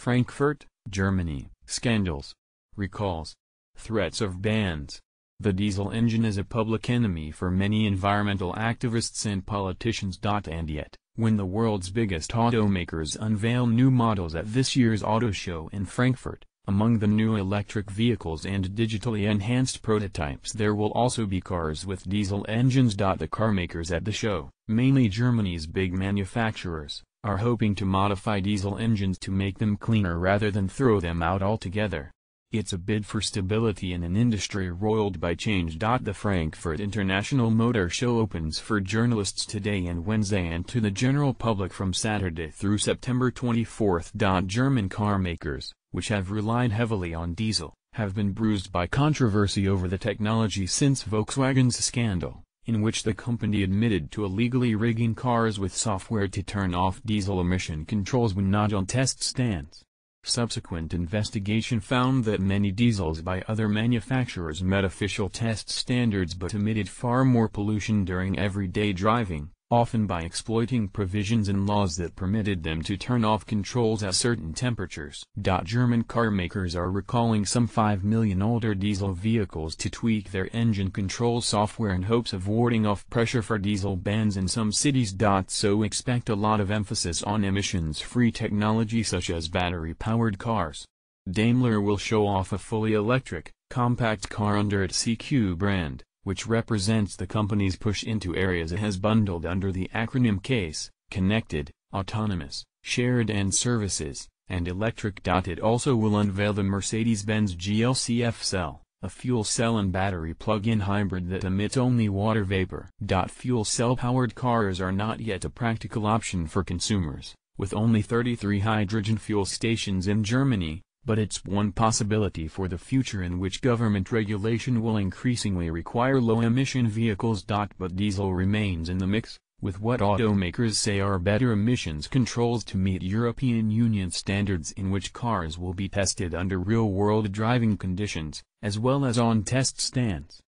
Frankfurt, Germany, scandals, recalls, threats of bans. The diesel engine is a public enemy for many environmental activists and politicians. And yet, when the world's biggest automakers unveil new models at this year's auto show in Frankfurt, among the new electric vehicles and digitally enhanced prototypes there will also be cars with diesel engines. The carmakers at the show, mainly Germany's big manufacturers, are hoping to modify diesel engines to make them cleaner rather than throw them out altogether. It's a bid for stability in an industry roiled by change. The Frankfurt International Motor Show opens for journalists today and Wednesday and to the general public from Saturday through September 24. German carmakers, which have relied heavily on diesel, have been bruised by controversy over the technology since Volkswagen's scandal, in which the company admitted to illegally rigging cars with software to turn off diesel emission controls when not on test stands. Subsequent investigation found that many diesels by other manufacturers met official test standards but emitted far more pollution during everyday driving, often by exploiting provisions in laws that permitted them to turn off controls at certain temperatures. German carmakers are recalling some 5 million older diesel vehicles to tweak their engine control software in hopes of warding off pressure for diesel bans in some cities. So expect a lot of emphasis on emissions-free technology such as battery-powered cars. Daimler will show off a fully electric, compact car under its CQ brand, which represents the company's push into areas it has bundled under the acronym CASE: connected, autonomous, shared and services, and electric. It also will unveil the Mercedes-Benz GLC F-Cell, a fuel cell and battery plug-in hybrid that emits only water vapor. Fuel cell-powered cars are not yet a practical option for consumers, with only 33 hydrogen fuel stations in Germany, but it's one possibility for the future in which government regulation will increasingly require low-emission vehicles. But diesel remains in the mix, with what automakers say are better emissions controls to meet European Union standards in which cars will be tested under real-world driving conditions, as well as on test stands.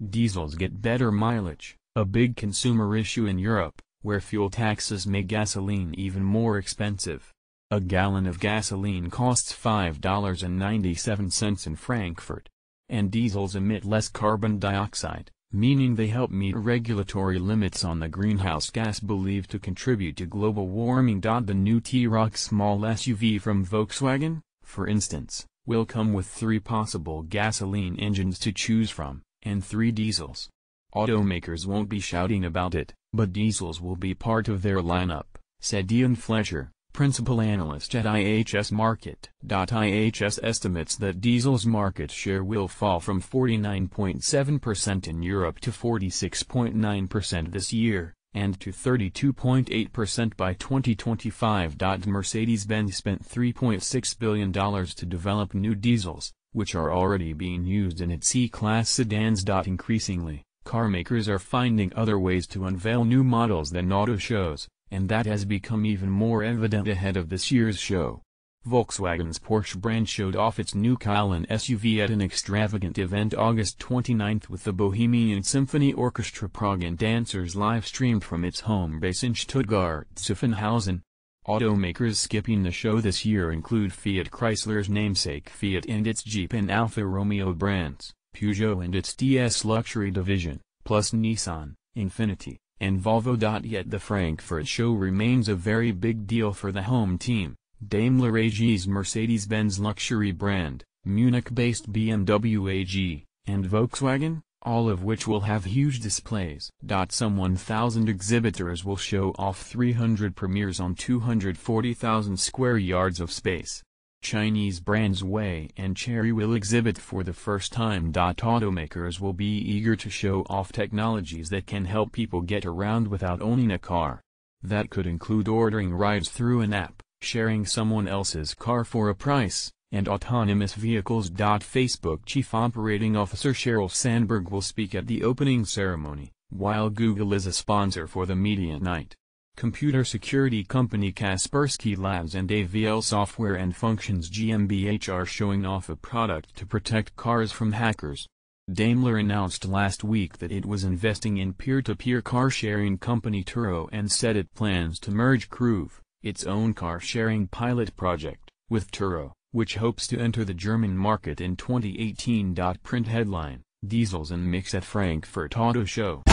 Diesels get better mileage, a big consumer issue in Europe, where fuel taxes make gasoline even more expensive. A gallon of gasoline costs $5.97 in Frankfurt. And diesels emit less carbon dioxide, meaning they help meet regulatory limits on the greenhouse gas believed to contribute to global warming. The new T-Roc small SUV from Volkswagen, for instance, will come with 3 possible gasoline engines to choose from, and 3 diesels. Automakers won't be shouting about it, but diesels will be part of their lineup, said Ian Fletcher, principal analyst at IHS Markit. IHS estimates that diesel's market share will fall from 49.7% in Europe to 46.9% this year, and to 32.8% by 2025. Mercedes-Benz spent $3.6 billion to develop new diesels, which are already being used in its C-Class sedans. Increasingly, carmakers are finding other ways to unveil new models than auto shows, and that has become even more evident ahead of this year's show. Volkswagen's Porsche brand showed off its new Cayenne SUV at an extravagant event August 29 with the Bohemian Symphony Orchestra Prague and dancers live-streamed from its home base in Stuttgart-Zuffenhausen. Automakers skipping the show this year include Fiat Chrysler's namesake Fiat and its Jeep and Alfa Romeo brands, Peugeot and its DS luxury division, plus Nissan, Infiniti, and Volvo. Yet the Frankfurt show remains a very big deal for the home team, Daimler AG's Mercedes-Benz luxury brand, Munich-based BMW AG, and Volkswagen, all of which will have huge displays. Some 1,000 exhibitors will show off 300 premieres on 240,000 square yards of space. Chinese brands Wei and Chery will exhibit for the first time. Automakers will be eager to show off technologies that can help people get around without owning a car. That could include ordering rides through an app, sharing someone else's car for a price, and autonomous vehicles. Facebook Chief Operating Officer Sheryl Sandberg will speak at the opening ceremony, while Google is a sponsor for the media night. Computer security company Kaspersky Labs and AVL Software and Functions GmbH are showing off a product to protect cars from hackers. Daimler announced last week that it was investing in peer-to-peer car-sharing company T-Roc and said it plans to merge Cruve, its own car-sharing pilot project, with T-Roc, which hopes to enter the German market in 2018. Print headline: Diesels and mix at Frankfurt Auto Show.